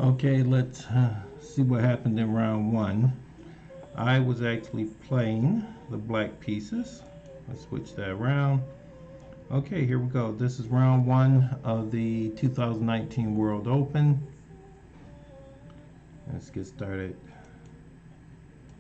Okay, let's see what happened in round one. I was actually playing the black pieces. Let's switch that around. Okay, here we go. This is round one of the 2019 World Open. Let's get started.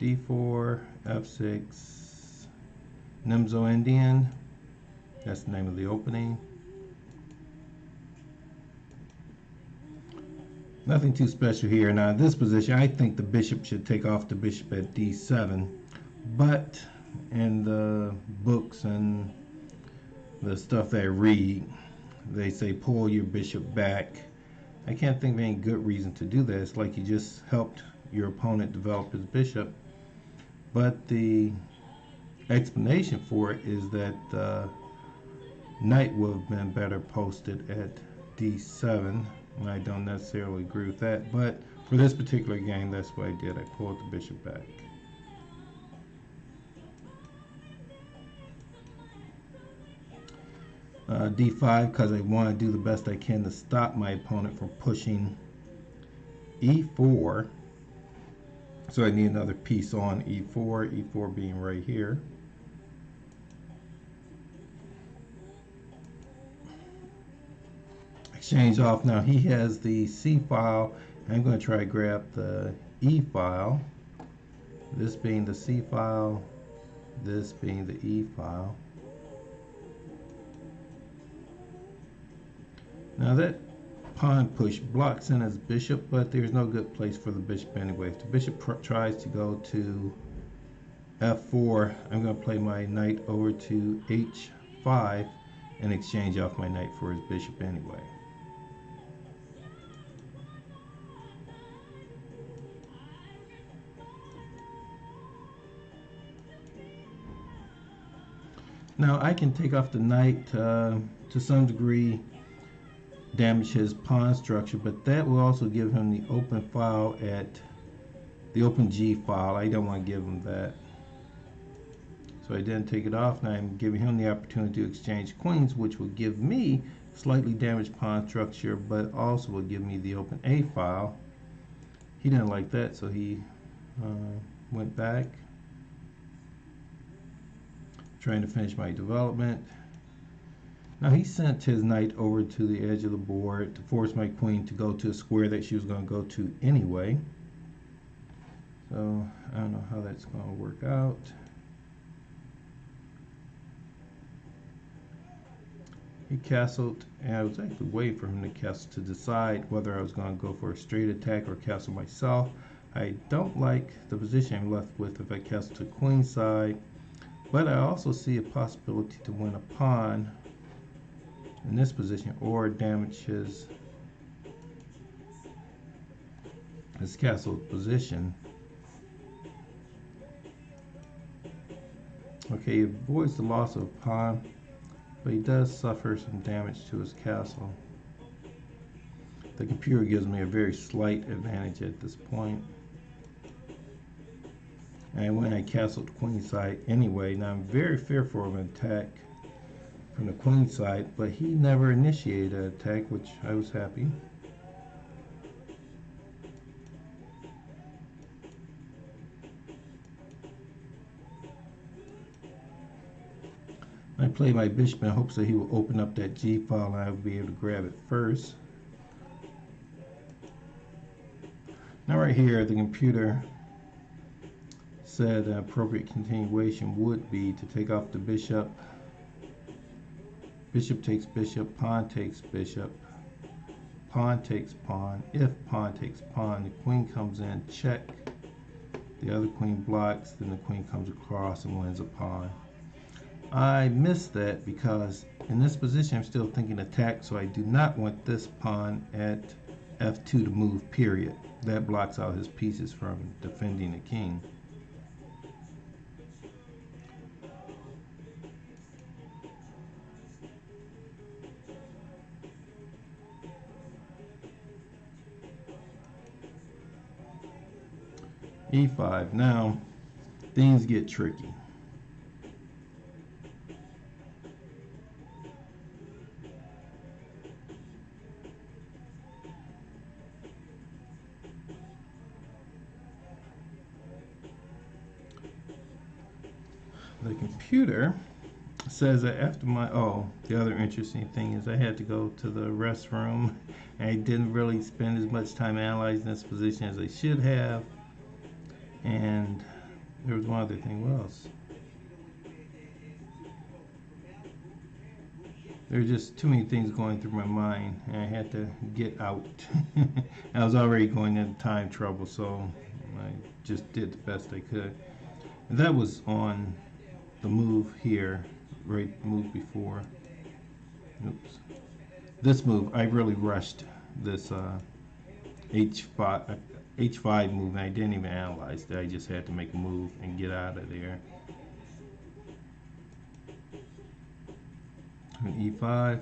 D4, F6, Nimzo Indian. That's the name of the opening. Nothing too special here. Now, in this position, I think the bishop should take off the bishop at D7. But in the books and the stuff that I read, they say pull your bishop back. I can't think of any good reason to do that. It's like you just helped your opponent develop his bishop. But the explanation for it is that the knight would have been better posted at D7. And I don't necessarily agree with that, but for this particular game, that's what I did. I pulled the bishop back. D5, because I want to do the best I can to stop my opponent from pushing E4. So I need another piece on E4, E4 being right here. Exchange off. Now he has the C file. I'm going to try to grab the E file. This being the C file, this being the E file. Now that pawn push blocks in his bishop, but there's no good place for the bishop anyway. If the bishop tries to go to F4, I'm going to play my knight over to H5 and exchange off my knight for his bishop anyway. Now I can take off the knight to some degree, damage his pawn structure, but that will also give him the open file at the open G file. I don't want to give him that. So I didn't take it off. Now I'm giving him the opportunity to exchange queens, which will give me slightly damaged pawn structure, but also will give me the open A file. He didn't like that, so he went back, trying to finish my development. Now he sent his knight over to the edge of the board to force my queen to go to a square that she was going to go to anyway. So I don't know how that's going to work out. He castled, and I was actually waiting for him to castle to decide whether I was going to go for a straight attack or castle myself. I don't like the position I'm left with if I castle to queen side, but I also see a possibility to win a pawn in this position or damage his castle position. Okay, he avoids the loss of a pawn, but he does suffer some damage to his castle. The computer gives me a very slight advantage at this point. And when I castled queen side anyway, now I'm very fearful of an attack from the queen side, but he never initiated an attack, which I was happy. I play my bishop in hopes that he will open up that G file and I will be able to grab it first. Now right here, the computer said an appropriate continuation would be to take off the bishop. Bishop takes bishop, pawn takes bishop, pawn takes pawn. If pawn takes pawn, the queen comes in, check. The other queen blocks, then the queen comes across and wins a pawn. I missed that because in this position I'm still thinking attack, so I do not want this pawn at F2 to move, period. That blocks out his pieces from defending the king. E5. Now things get tricky. The computer says that after the other interesting thing is I had to go to the restroom. I didn't really spend as much time analyzing this position as I should have. And there was one other thing. What else? There were just too many things going through my mind, and I had to get out. I was already going into time trouble, so I just did the best I could. And that was on the move here, right move before. Oops. This move, I really rushed this H5 move, and I didn't even analyze that. I just had to make a move and get out of there. And E5.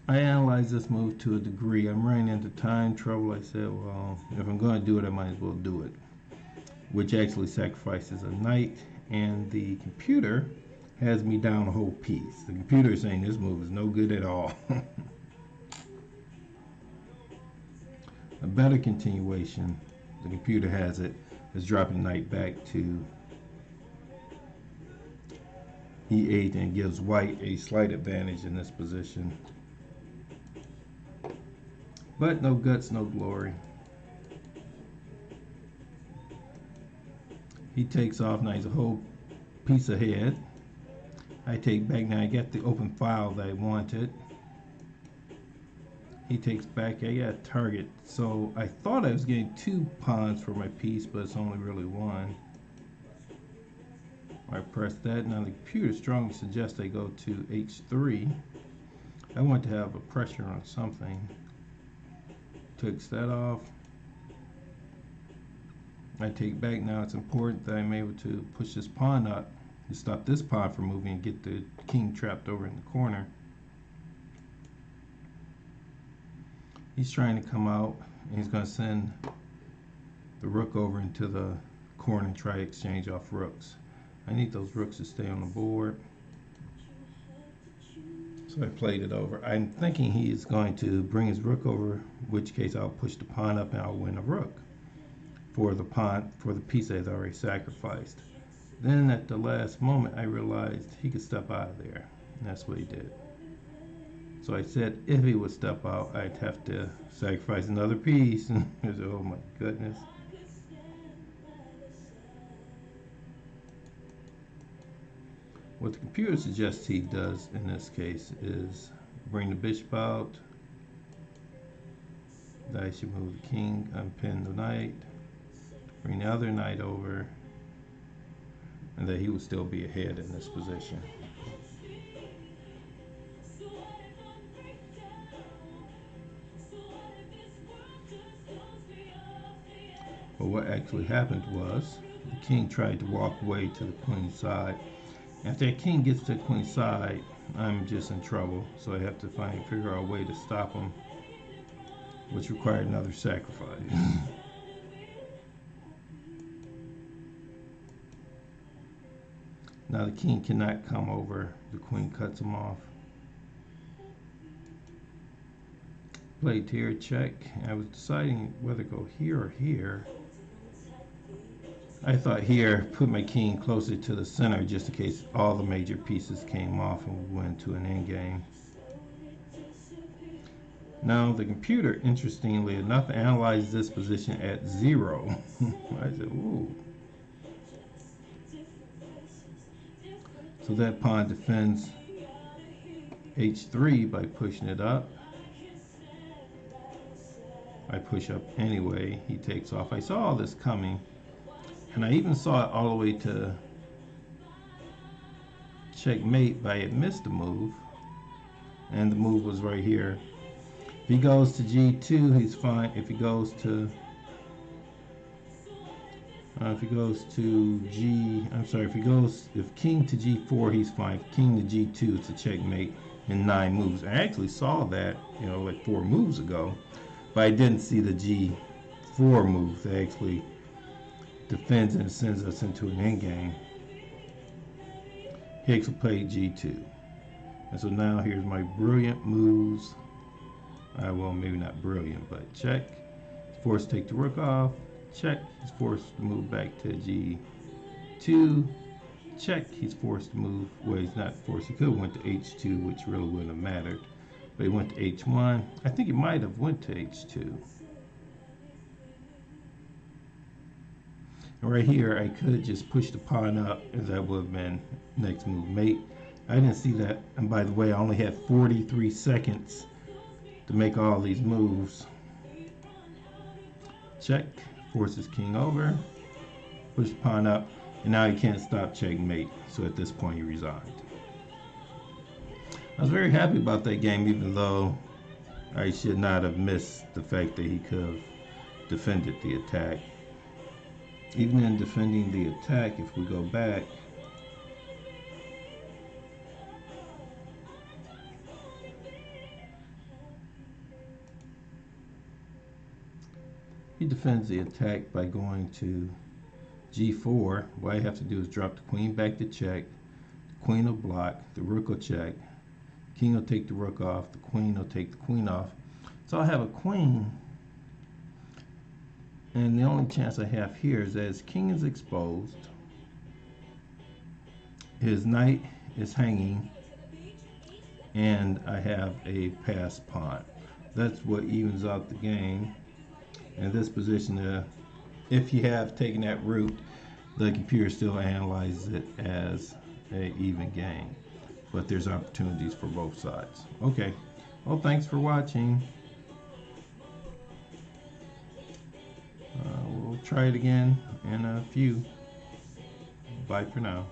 I analyzed this move to a degree. I'm running into time trouble. I said, well, if I'm going to do it, I might as well do it. Which actually sacrifices a knight, and the computer has me down a whole piece. The computer is saying this move is no good at all. A better continuation, the computer has it, is dropping the knight back to E8 and gives white a slight advantage in this position. But no guts, no glory. He takes off, now he's a whole piece ahead. I take back, now I get the open file that I wanted. He takes back, I got a target. So I thought I was getting 2 pawns for my piece, but it's only really 1. I press that. Now the computer strongly suggests I go to H3. I want to have a pressure on something. Takes that off. I take back. Now it's important that I'm able to push this pawn up to stop this pawn from moving and get the king trapped over in the corner. He's trying to come out, and he's going to send the rook over into the corner and try to exchange off rooks. I need those rooks to stay on the board. So I played it over. I'm thinking he is going to bring his rook over, in which case I'll push the pawn up and I'll win a rook for the piece I've already sacrificed. Then at the last moment I realized he could step out of there, and that's what he did. So I said if he would step out, I'd have to sacrifice another piece. And oh my goodness. What the computer suggests he does in this case is bring the bishop out. That I should move the king, unpin the knight, bring the other knight over, and that he would still be ahead in this position. But what actually happened was the king tried to walk away to the queen's side. If that king gets to the queen's side, I'm just in trouble. So I have to figure out a way to stop him, which required another sacrifice. Now the king cannot come over. The queen cuts him off. Played here, check. I was deciding whether to go here or here. I thought here, put my king closer to the center just in case all the major pieces came off and we went to an endgame. Now the computer, interestingly enough, analyzed this position at 0. I said, ooh. So that pawn defends H3 by pushing it up. I push up anyway, he takes off. I saw all this coming. And I even saw it all the way to checkmate, but I had missed a move. And the move was right here. If he goes to G2, he's fine. If he goes to if king to G4, he's fine. If king to G2, it's a checkmate in 9 moves. I actually saw that, like 4 moves ago, but I didn't see the G4 move that actually defends and sends us into an endgame. He actually played G2. And so now here's my brilliant moves. Well, maybe not brilliant, but check. He's forced to take the rook off. Check. He's forced to move back to G4. h2, check, he's forced to move. Well, he's not forced. He could have went to h2, which really wouldn't have mattered. But he went to h1. I think he might have went to h2. And right here, I could just push the pawn up, as that would have been next move mate. I didn't see that. And by the way, I only had 43 seconds to make all these moves. Check, forces king over, push pawn up, and now he can't stop checkmate. So at this point, he resigned. I was very happy about that game, even though I should not have missed the fact that he could have defended the attack. Even in defending the attack, if we go back, he defends the attack by going to g4. What I have to do is drop the queen back to check. The queen will block. The rook will check. King will take the rook off. The queen will take the queen off. So I'll have a queen. And the only chance I have here is that his king is exposed. His knight is hanging. And I have a passed pawn. That's what evens out the game. In this position, if you have taken that route, the computer still analyzes it as an even game. But there's opportunities for both sides. Okay. Well, thanks for watching. We'll try it again in a few. Bye for now.